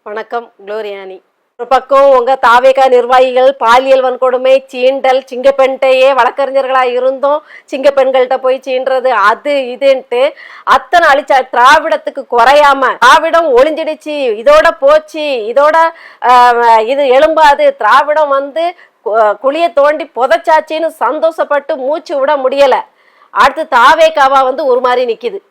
வணக்கம் குளோரியானி. ஒரு பக்கம் உங்க தாவேகா நிர்வாகிகள் பாலியல் வன்கொடுமை, சீண்டல், சிங்கப்பெண்டையே வழக்கறிஞர்களா இருந்தும் சிங்கப்பெண்கள்கிட்ட போய் சீன்றது அது இதுன்ட்டு அத்தனை அழிச்சா. திராவிடத்துக்கு குறையாம திராவிடம் ஒளிஞ்சிடுச்சு, இதோட போச்சு, இதோட இது எழும்பாது, திராவிடம் குழிய தோண்டி புதைச்சாச்சின்னு சந்தோஷப்பட்டு மூச்சு விட முடியல. அடுத்து தாவேகாவா ஒரு மாதிரி நிக்குது.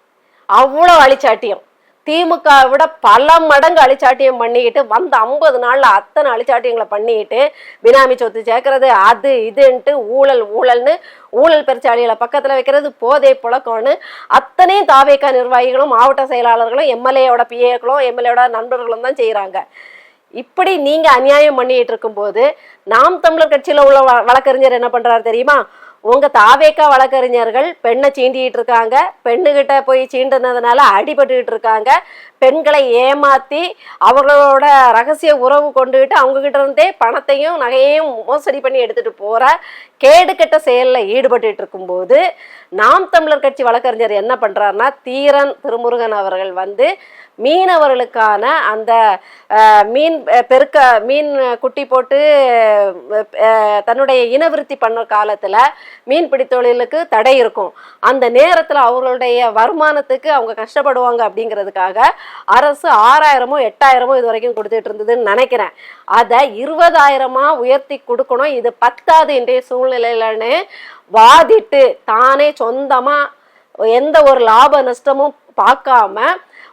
அவ்வளோ அழிச்சாட்டியம். திமுக விட பல மடங்கு அழிச்சாட்டியம் பண்ணிக்கிட்டு 50 நாள்ல அத்தனை அழிச்சாட்டியங்களை பண்ணிக்கிட்டு பினாமி சொத்து சேர்க்கறது அது இதுன்ட்டு ஊழல்னு ஊழல் பெருச்சாளிகளை பக்கத்துல வைக்கிறது, போதை புழக்கம்னு அத்தனையும் தாவேகா நிர்வாகிகளும் மாவட்ட செயலாளர்களும் எம்எல்ஏயோட பிஏக்களும் எம்எல்ஏயோட நண்பர்களும் தான் செய்யறாங்க. இப்படி நீங்க அநியாயம் பண்ணிட்டு இருக்கும் போது நாம் தமிழர் கட்சியில உள்ள வழக்கறிஞர் என்ன பண்றாரு தெரியுமா? உங்க தாவேக்கா வழக்கறிஞர்கள் பெண்ணை சீண்டிட்டு இருக்காங்க, பெண்ணுகிட்ட போய் சீண்டினதுனால அடிபட்டுக்கிட்டு இருக்காங்க, பெண்களை ஏமாத்தி அவர்களோட ரகசிய உறவு கொண்டுகிட்டு அவங்க கிட்ட இருந்தே பணத்தையும் நகையையும் மோசடி பண்ணி எடுத்துட்டு போற கேடு கெட்ட செயலில் ஈடுபட்டு இருக்கும்போது நாம் தமிழர் கட்சி வழக்கறிஞர் என்ன பண்றாருன்னா, தீரன் திருமுருகன் அவர்கள் மீனவர்களுக்கான அந்த மீன் குட்டி போட்டு தன்னுடைய இனவிருத்தி பண்ண காலத்துல மீன்பிடி தொழிலுக்கு தடை இருக்கும். அந்த நேரத்துல அவர்களுடைய வருமானத்துக்கு அவங்க கஷ்டப்படுவாங்க அப்படிங்கிறதுக்காக அரசு 6000மோ 8000மோ இது வரைக்கும் கொடுத்துட்டு இருந்ததுன்னு நினைக்கிறேன். அதை 20,000 உயர்த்தி கொடுக்கணும். இது பத்தாது இன்றைய சூழ்நிலையிலன்னு வாதிட்டு தானே சொந்தமா எந்த ஒரு லாப நஷ்டமும் பார்க்காம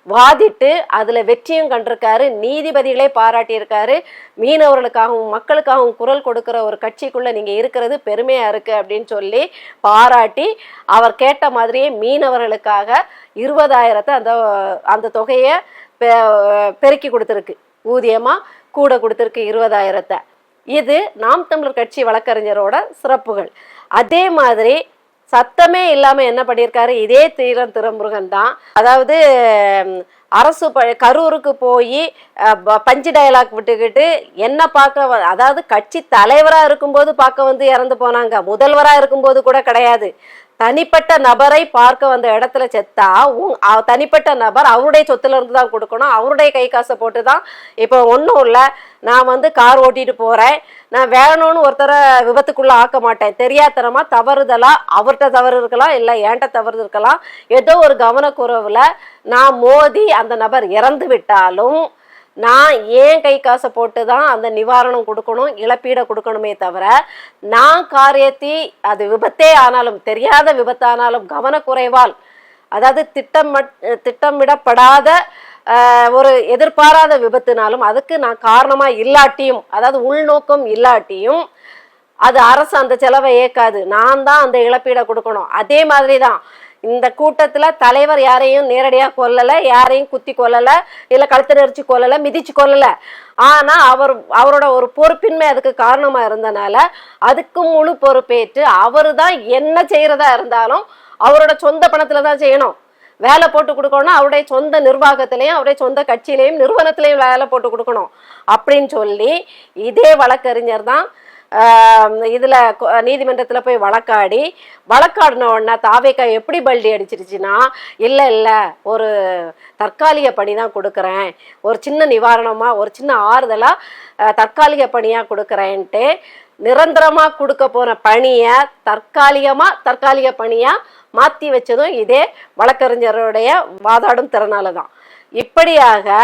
வாதிட்டு அதுல வெற்றியும் கண்டிருக்காரு. நீதிபதிகளே பாராட்டியிருக்காரு. மீனவர்களுக்காகவும் மக்களுக்காகவும் குரல் கொடுக்கிற ஒரு கட்சிக்குள்ள நீங்க இருக்கிறது பெருமையா இருக்கு அப்படின்னு சொல்லி பாராட்டி அவர் கேட்ட மாதிரியே மீனவர்களுக்காக 20,000 அந்த தொகையை பெருக்கி கொடுத்துருக்கு. ஊதியமா கூட கொடுத்துருக்கு 20,000. இது நாம் தமிழர் கட்சி வழக்கறிஞரோட சிறப்புகள். அதே மாதிரி சத்தமே இல்லாம என்ன பண்ணியிருக்காரு இதே தீரன் திருமுருகன் தான். அதாவது அரசு கரூருக்கு போய் பஞ்சு டயலாக் விட்டுக்கிட்டு என்ன பார்க்க, அதாவது கட்சி தலைவரா இருக்கும்போது பார்க்க இறந்து போனாங்க, முதல்வரா இருக்கும்போது கூட கிடையாது. தனிப்பட்ட நபரை பார்க்க வந்த இடத்துல செத்தா தனிப்பட்ட நபர் அவருடைய சொத்துல இருந்து தான் கொடுக்கணும், அவருடைய கை காசை போட்டு தான். இப்போ ஒன்றும் இல்லை, நான் கார் ஓட்டிட்டு போறேன், நான் வேணும்னு ஒருத்தரை விபத்துக்குள்ள ஆக்க மாட்டேன். தெரியாதனமா தவறுதலா அவர்கிட்ட தவறு இருக்கலாம், இல்லை ஏன்ட்ட தவறு இருக்கலாம், ஏதோ ஒரு கவனக்குறைவுல நான் மோதி அந்த நபர் இறந்து விட்டாலும் நான் ஏன் கை காசை போட்டு தான் அந்த நிவாரணம் கொடுக்கணும், இழப்பீடை கொடுக்கணுமே தவிர நான் காரியத்தி அது விபத்தே ஆனாலும் தெரியாத விபத்தானாலும் கவனக்குறைவால், அதாவது திட்டமிடப்படாத ஒரு எதிர்பாராத விபத்துனாலும் அதுக்கு நான் காரணமா இல்லாட்டியும், அதாவது உள்நோக்கம் இல்லாட்டியும் அது அரசு அந்த செலவை ஏற்காது, நான் தான் அந்த இழப்பீடை கொடுக்கணும். அதே மாதிரி தான் இந்த கூட்டத்துல தலைவர் யாரையும் நேரடியா கொல்லல, யாரையும் குத்தி கொல்லல, இல்ல கழுத்து நெரிச்சு கொல்லல, மிதிச்சு கொல்லல. ஆனா அவரோட ஒரு பொறுப்பின்மை அதுக்கு காரணமா இருந்தனால அதுக்கு முழு பொறுப்பேற்று அவரு தான் என்ன செய்யறதா இருந்தாலும் அவரோட சொந்த பணத்துலதான் செய்யணும். வேலை போட்டு கொடுக்கணும், அவருடைய சொந்த நிர்வாகத்திலையும் அவருடைய சொந்த கட்சியிலையும் நிறுவனத்திலையும் வேலை போட்டு கொடுக்கணும் அப்படின்னு சொல்லி இதே வழக்கறிஞர் தான் இதுல நீதிமன்றத்துல போய் வழக்காடின உடனே தாவேக்கா எப்படி பல்டி அடிச்சிருச்சுன்னா, இல்ல ஒரு தற்காலிக பணி தான் கொடுக்குறேன், ஒரு சின்ன நிவாரணமா ஒரு சின்ன ஆறுதலா தற்காலிக பணியா கொடுக்குறேன்ட்டு நிரந்தரமா கொடுக்க போன பணிய தற்காலிக பணியா மாத்தி வச்சதும் இதே வழக்கறிஞருடைய வாதாடும் திறனாலதான். இப்படியாக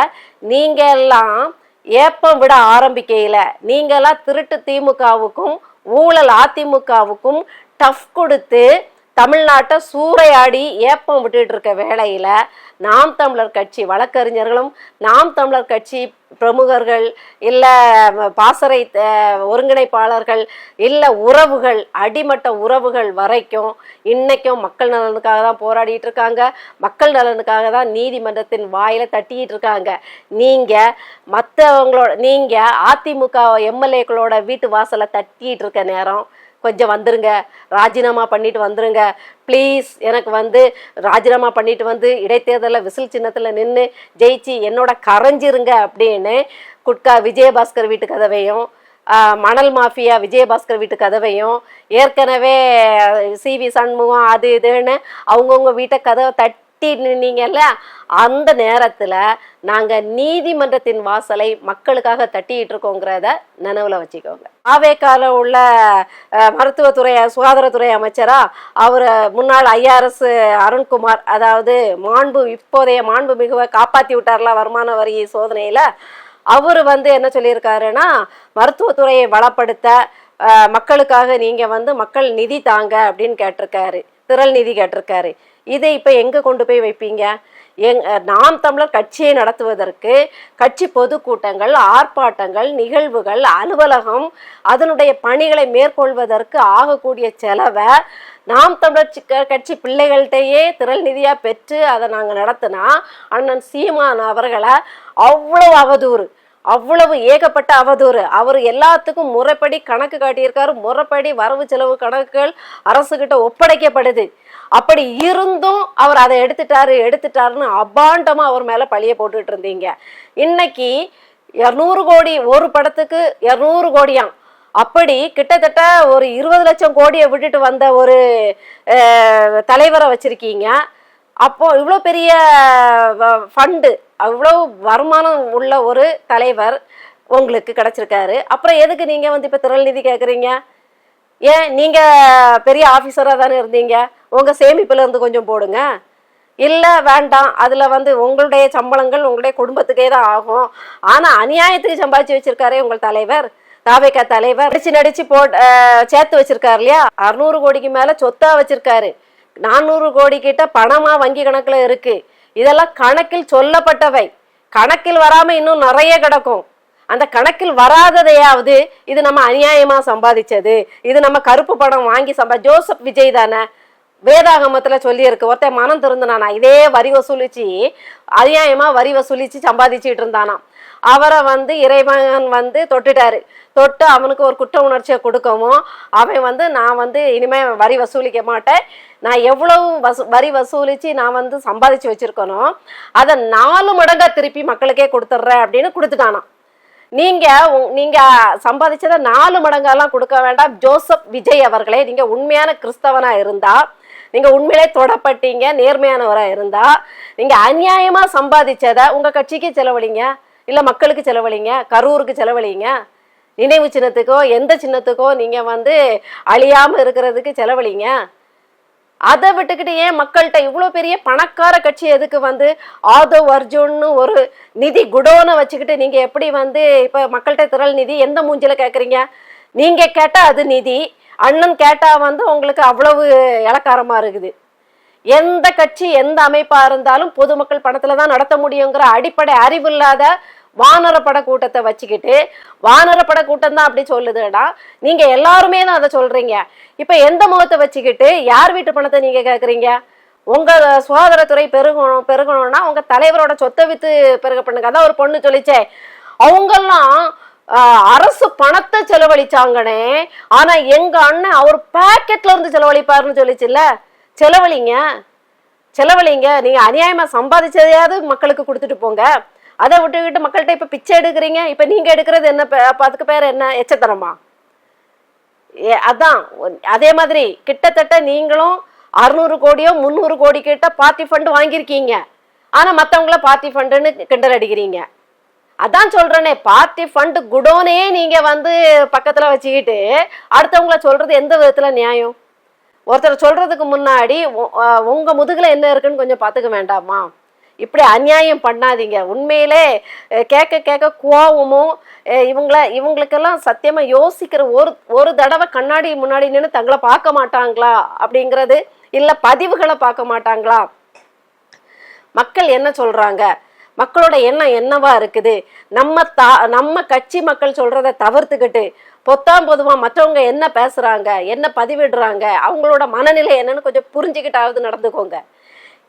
நீங்க எல்லாம் ஏப்பம் விட ஆரம்பிக்கையில நீங்கெல்லாம் திருட்டு திமுகவுக்கும் ஊழல் அதிமுகவுக்கும் டஃப் கொடுத்து தமிழ்நாட்டை சூறையாடி ஏப்பம் விட்டுட்டு இருக்க வேளையில நாம் தமிழர் கட்சி வழக்கறிஞர்களும் நாம் தமிழர் கட்சி பிரமுகர்கள் இல்ல பாசறை ஒருங்கிணைப்பாளர்கள் இல்ல உறவுகள் அடிமட்ட உறவுகள் வரைக்கும் இன்னைக்கும் மக்கள் நலனுக்காக தான் போராடிட்டு இருக்காங்க, மக்கள் நலனுக்காக தான் நீதிமன்றத்தின் வாயில தட்டிட்டு இருக்காங்க. நீங்க அதிமுக எம்எல்ஏக்களோட வீட்டு வாசலை தட்டிட்டு இருக்க நேரம் கொஞ்சம் வந்துருங்க, ராஜினாமா பண்ணிட்டு வந்துருங்க ப்ளீஸ். எனக்கு ராஜினாமா பண்ணிட்டு இடைத்தேர்தலில் விசில் சின்னத்தில் நின்று ஜெயிச்சு என்னோட கரைஞ்சிருங்க அப்படின்னு குட்கா விஜயபாஸ்கர் வீட்டு கதவையும் மணல் மாஃபியா விஜயபாஸ்கர் வீட்டு கதவையும் ஏற்கனவே சிவி சண்முகம் அது இதுன்னு அவங்கவுங்க வீட்டை கதவை கட்டி நின்னீங்கல்ல, அந்த நேரத்துல நாங்க நீதிமன்றத்தின் வாசலை மக்களுக்காக தட்டிட்டு இருக்கோங்கிறத நினைவுல வச்சுக்கோங்க. ஆவேக்கால உள்ள மருத்துவத்துறை சுகாதாரத்துறை அமைச்சரா அவர் முன்னாள் IRS அருண்குமார், அதாவது இப்போதைய மாண்பு மிகுவை காப்பாத்தி விட்டார்ல வருமான வரி சோதனையில, அவரு என்ன சொல்லியிருக்காருன்னா, மருத்துவத்துறையை வளப்படுத்த மக்களுக்காக நீங்க மக்கள் நிதி தாங்க அப்படின்னு கேட்டிருக்காரு, திரள் நிதி கேட்டிருக்காரு. இதை இப்ப எங்க கொண்டு போய் வைப்பீங்க? நாம் தமிழர் கட்சியை நடத்துவதற்கு கட்சி பொதுக்கூட்டங்கள், ஆர்ப்பாட்டங்கள், நிகழ்வுகள், அலுவலகம், அதனுடைய பணிகளை மேற்கொள்வதற்கு ஆகக்கூடிய செலவை நாம் தமிழர் கட்சி பிள்ளைகள்கிட்டயே திரள் நிதியா பெற்று அதை நாங்க நடத்தினா அண்ணன் சீமான் அவர்களை அவ்வளவு அவதூறு, அவ்வளவு ஏகப்பட்ட அவதூறு. அவர் எல்லாத்துக்கும் முறைப்படி கணக்கு காட்டியிருக்காரு. முறைப்படி வரவு செலவு கணக்குகள் அரசுகிட்ட ஒப்படைக்கப்படுது. அப்படி இருந்தும் அவர் அதை எடுத்துட்டாருன்னு அபாண்டமா அவர் மேல பழிய போட்டுட்டு இருந்தீங்க. இன்னைக்கு 200 கோடி, ஒரு படத்துக்கு 200 கோடியாம். அப்படி கிட்டத்தட்ட ஒரு 20 லட்சம் கோடியை விட்டுட்டு வந்த ஒரு தலைவரை வச்சிருக்கீங்க. அப்போ இவ்வளோ பெரிய ஃபண்டு, அவ்வளோ வருமானம் உள்ள ஒரு தலைவர் உங்களுக்கு கிடைச்சிருக்காரு. அப்புறம் எதுக்கு நீங்க இப்ப திரள் நிதி கேட்குறீங்க? ஏன் நீங்க பெரிய ஆபீசரா தானே இருந்தீங்க, உங்க சேமிப்புல இருந்து கொஞ்சம் போடுங்க. இல்ல வேண்டாம், அதுல உங்களுடைய சம்பளங்கள் உங்களுடைய குடும்பத்துக்கே தான் ஆகும். ஆனா அநியாயத்துக்கு சம்பாதிச்சு வச்சிருக்காரே உங்கள் தலைவர், தாவேகா தலைவர், நடிச்சு சேர்த்து வச்சிருக்காரு இல்லையா? 600 கோடிக்கு மேல சொத்தா வச்சிருக்காரு. 400 கோடி கிட்ட பணமா வங்கி கணக்குல இருக்கு. இதெல்லாம் கணக்கில் சொல்லப்பட்டவை. கணக்கில் வராம இன்னும் நிறைய கிடக்கும். அந்த கணக்கில் வராததையாவது இது நம்ம அநியாயமா சம்பாதிச்சது, இது நம்ம கருப்பு பணம் வாங்கி ஜோசப் விஜய் தானே வேதாகமத்துல சொல்லி இருக்கு, ஒருத்தன் மனம் திருந்தினானா இதே வரி வசூலிச்சு அநியாயமா வரி வசூலிச்சு சம்பாதிச்சுட்டு இருந்தானா. அவரை இறைவன் தொட்டுட்டாரு. தொட்டு அவனுக்கு ஒரு குற்ற உணர்ச்சியை கொடுக்கவும் அவன் நான் இனிமே வரி வசூலிக்க மாட்டேன், நான் எவ்வளவு வரி வசூலிச்சு நான் சம்பாதிச்சு வச்சிருக்கணும் அதை 4 மடங்கா திருப்பி மக்களுக்கே கொடுத்துட்றேன் அப்படின்னு கொடுத்துட்டானா. நீங்க சம்பாதிச்சதை 4 மடங்காலாம் கொடுக்க வேண்டாம். ஜோசப் விஜய் அவர்களே, நீங்க உண்மையான கிறிஸ்தவனா இருந்தா, நீங்க உண்மையிலே தொடப்பட்டீங்க, நேர்மையானவரா இருந்தா, நீங்க அநியாயமா சம்பாதிச்சதை உங்க கட்சிக்கு செலவழிங்க, இல்ல மக்களுக்கு செலவழிங்க, கரூருக்கு செலவழிங்க, நினைவு சின்னத்துக்கோ எந்த சின்னத்துக்கோ நீங்க அழியாம இருக்கிறதுக்கு செலவழிங்க. அதை விட்டுக்கிட்டு ஏன் மக்கள்கிட்ட இவ்வளவு பெரிய பணக்கார கட்சி எதுக்கு ஆதவ் அர்ஜுன்னு ஒரு நிதி குடோனை வச்சுக்கிட்டு நீங்க எப்படி இப்ப மக்கள்கிட்ட திரள் நிதி எந்த மூஞ்சில கேக்குறீங்க? நீங்க கேட்டா அது நிதி, அண்ணன் கேட்டா உங்களுக்கு அவ்வளவு இலக்காரமா இருக்குது. எந்த கட்சி எந்த அமைப்பா இருந்தாலும் பொதுமக்கள் பணத்துலதான் நடத்த முடியுங்கிற அடிப்படை அறிவு இல்லாத வானரப்பட கூட்டத்தை வச்சுக்கிட்டு, வானரப்பட கூட்டம் தான் அப்படி சொல்லுதுடா, நீங்க எல்லாருமே தான் அதை சொல்றீங்க. இப்ப எந்த முகத்தை வச்சுக்கிட்டு யார் வீட்டு பணத்தை நீங்க கேக்குறீங்க? உங்க சுகாதாரத்துறை பெருகணும்னா உங்க தலைவரோட சொத்தை வித்து பெருக பண்ணுங்க. அதான் ஒரு பொண்ணு சொல்லிச்சே, அவங்கெல்லாம் அரசு பணத்தை செலவழிச்சாங்கனே, ஆனா எங்க அண்ணன் அவர் பாக்கெட்ல இருந்து செலவழிப்பாருன்னு சொல்லிச்சுல்ல. செலவழிங்க. நீங்க அநியாயமா சம்பாதிச்சதையாவது மக்களுக்கு கொடுத்துட்டு போங்க. அதை விட்டுக்கிட்டு மக்கள்கிட்ட இப்ப பிச்சை எடுக்கிறீங்க. இப்ப நீங்க எடுக்கிறது என்ன? அதுக்கு பேர் என்ன? எச்சத்தனமா? அதான் அதே மாதிரி கிட்டத்தட்ட நீங்களும் 600 கோடியோ 300 கோடி கிட்ட பார்ட்டி ஃபண்ட் வாங்கியிருக்கீங்க. ஆனா மத்தவங்கள பார்ட்டி ஃபண்டுன்னு கிண்டல் அடிக்கிறீங்க. அதான் சொல்றேனே, பார்ட்டி ஃபண்ட் குடோனையே நீங்க பக்கத்துல வச்சுக்கிட்டு அடுத்தவங்கள சொல்றது எந்த விதத்துல நியாயம்? ஒருத்தர் சொல்றதுக்கு முன்னாடி உங்க முதுகுல என்ன இருக்குன்னு கொஞ்சம் பாத்துக்க வேண்டாமா? இப்படி அநியாயம் பண்ணாதீங்க. உண்மையிலே கேட்க கோவமும் இவங்களுக்கெல்லாம் சத்தியமா யோசிக்கிற ஒரு தடவை கண்ணாடி முன்னாடி நின்று தங்களை பார்க்க மாட்டாங்களா அப்படிங்கிறது, இல்ல பதிவுகளை பார்க்க மாட்டாங்களா? மக்கள் என்ன சொல்றாங்க, மக்களோட எண்ணம் என்னவா இருக்குது, நம்ம கட்சி மக்கள் சொல்றதை தவிர்த்துக்கிட்டு பொதுவா மற்றவங்க என்ன பேசுறாங்க, என்ன பதிவிடுறாங்க, அவங்களோட மனநிலை என்னன்னு கொஞ்சம் புரிஞ்சுக்கிட்டாவது நடந்துக்கோங்க.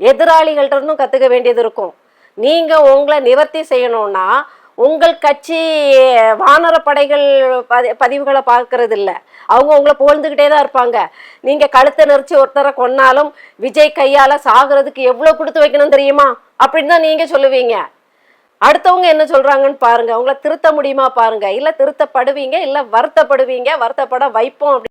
எதிராளிகள்ட்ட இருந்தும் கத்துக்க வேண்டியது இருக்கும். நீங்க உங்களை நிவர்த்தி செய்யணும்னா உங்கள் கட்சி வானர படைகள் பதிவுகளை பார்க்கறது இல்லை, அவங்க உங்களை புகழ்ந்துகிட்டே தான் இருப்பாங்க. நீங்க கழுத்தை நெரிச்சு ஒருத்தரை கொன்னாலும் விஜய் கையால சாகுறதுக்கு எவ்வளவு கொடுத்து வைக்கணும் தெரியுமா அப்படின்னு தான் நீங்க சொல்லுவீங்க. அடுத்தவங்க என்ன சொல்றாங்கன்னு பாருங்க, உங்களை திருத்த முடியுமா பாருங்க. இல்ல திருத்தப்படுவீங்க, இல்ல வருத்தப்படுவீங்க, வருத்தப்பட வைப்போம்.